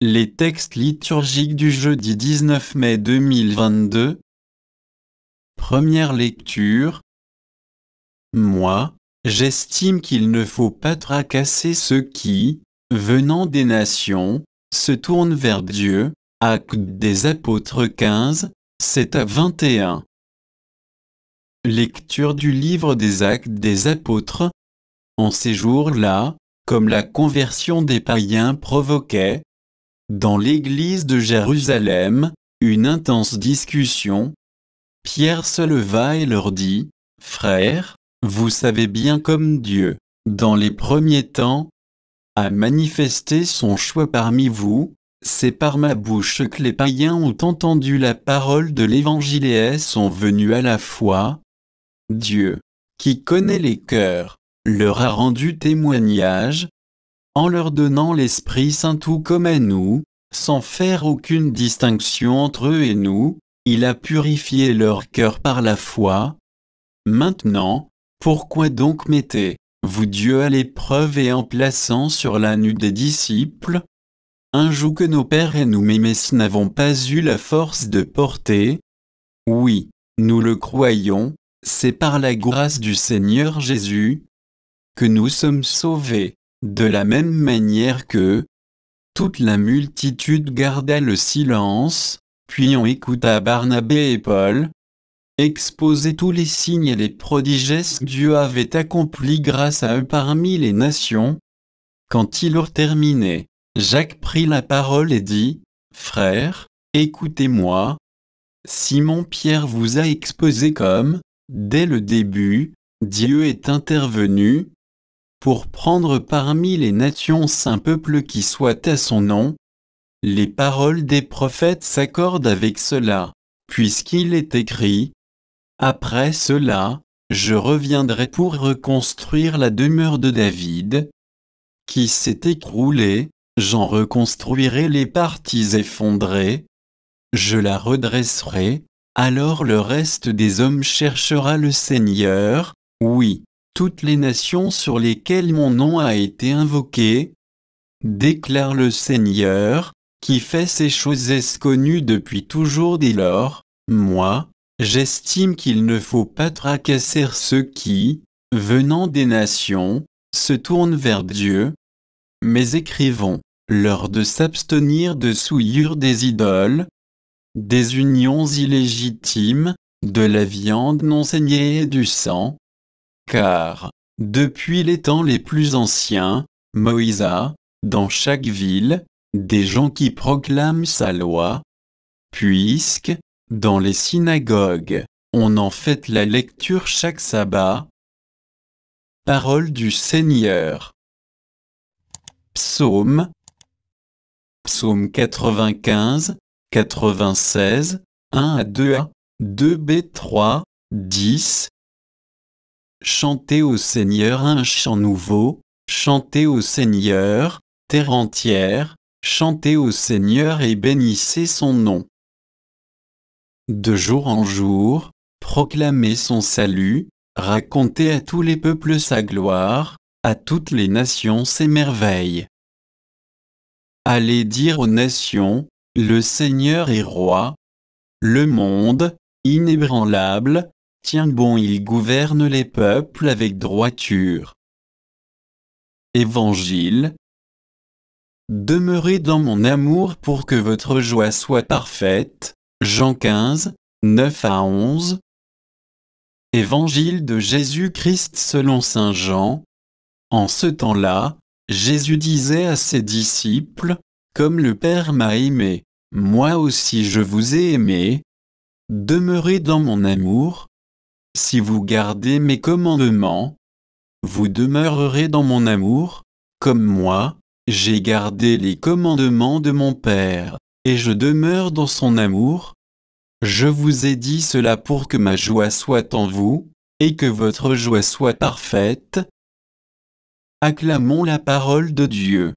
Les textes liturgiques du jeudi 19 mai 2022. Première lecture. Moi, j'estime qu'il ne faut pas tracasser ceux qui, venant des nations, se tournent vers Dieu. Actes des Apôtres 15, 7 à 21. Lecture du livre des Actes des Apôtres. En ces jours-là, comme la conversion des païens provoquait, dans l'église de Jérusalem, une intense discussion, Pierre se leva et leur dit, « Frères, vous savez bien comme Dieu, dans les premiers temps, a manifesté son choix parmi vous, c'est par ma bouche que les païens ont entendu la parole de l'Évangile et sont venus à la foi. Dieu, qui connaît les cœurs, leur a rendu témoignage, en leur donnant l'Esprit Saint tout comme à nous, sans faire aucune distinction entre eux et nous, il a purifié leur cœur par la foi. Maintenant, pourquoi donc mettez-vous Dieu à l'épreuve et en plaçant sur la nuque des disciples un joug que nos pères et nous Mémès n'avons pas eu la force de porter? Oui, nous le croyons, c'est par la grâce du Seigneur Jésus que nous sommes sauvés, de la même manière que toute la multitude garda le silence, puis on écouta Barnabé et Paul exposer tous les signes et les prodiges que Dieu avait accomplis grâce à eux parmi les nations. Quand ils eurent terminé, Jacques prit la parole et dit, « Frères, écoutez-moi. Simon-Pierre vous a exposé comme, dès le début, Dieu est intervenu pour prendre parmi les nations un peuple qui soit à son nom. Les paroles des prophètes s'accordent avec cela, puisqu'il est écrit, « Après cela, je reviendrai pour reconstruire la demeure de David, qui s'est écroulée, j'en reconstruirai les parties effondrées, je la redresserai, alors le reste des hommes cherchera le Seigneur, oui, toutes les nations sur lesquelles mon nom a été invoqué, déclare le Seigneur, qui fait ces choses connues depuis toujours dès lors. Moi, j'estime qu'il ne faut pas tracasser ceux qui, venant des nations, se tournent vers Dieu, mais écrivons-leur de s'abstenir de souillure des idoles, des unions illégitimes, de la viande non saignée et du sang, car, depuis les temps les plus anciens, Moïse a, dans chaque ville, des gens qui proclament sa loi, puisque, dans les synagogues, on en fait la lecture chaque sabbat. » Parole du Seigneur. Psaume 95, 96, 1 à 2a, 2b 3, 10. Chantez au Seigneur un chant nouveau, chantez au Seigneur, terre entière, chantez au Seigneur et bénissez son nom. De jour en jour, proclamez son salut, racontez à tous les peuples sa gloire, à toutes les nations ses merveilles. Allez dire aux nations, le Seigneur est roi. Le monde, inébranlable, tient bon, il gouverne les peuples avec droiture. Évangile. Demeurez dans mon amour pour que votre joie soit parfaite. Jean 15, 9 à 11. Évangile de Jésus-Christ selon saint Jean. En ce temps-là, Jésus disait à ses disciples, « Comme le Père m'a aimé, moi aussi je vous ai aimé. Demeurez dans mon amour. Si vous gardez mes commandements, vous demeurerez dans mon amour, comme moi, j'ai gardé les commandements de mon Père, et je demeure dans son amour. Je vous ai dit cela pour que ma joie soit en vous, et que votre joie soit parfaite. » Acclamons la parole de Dieu.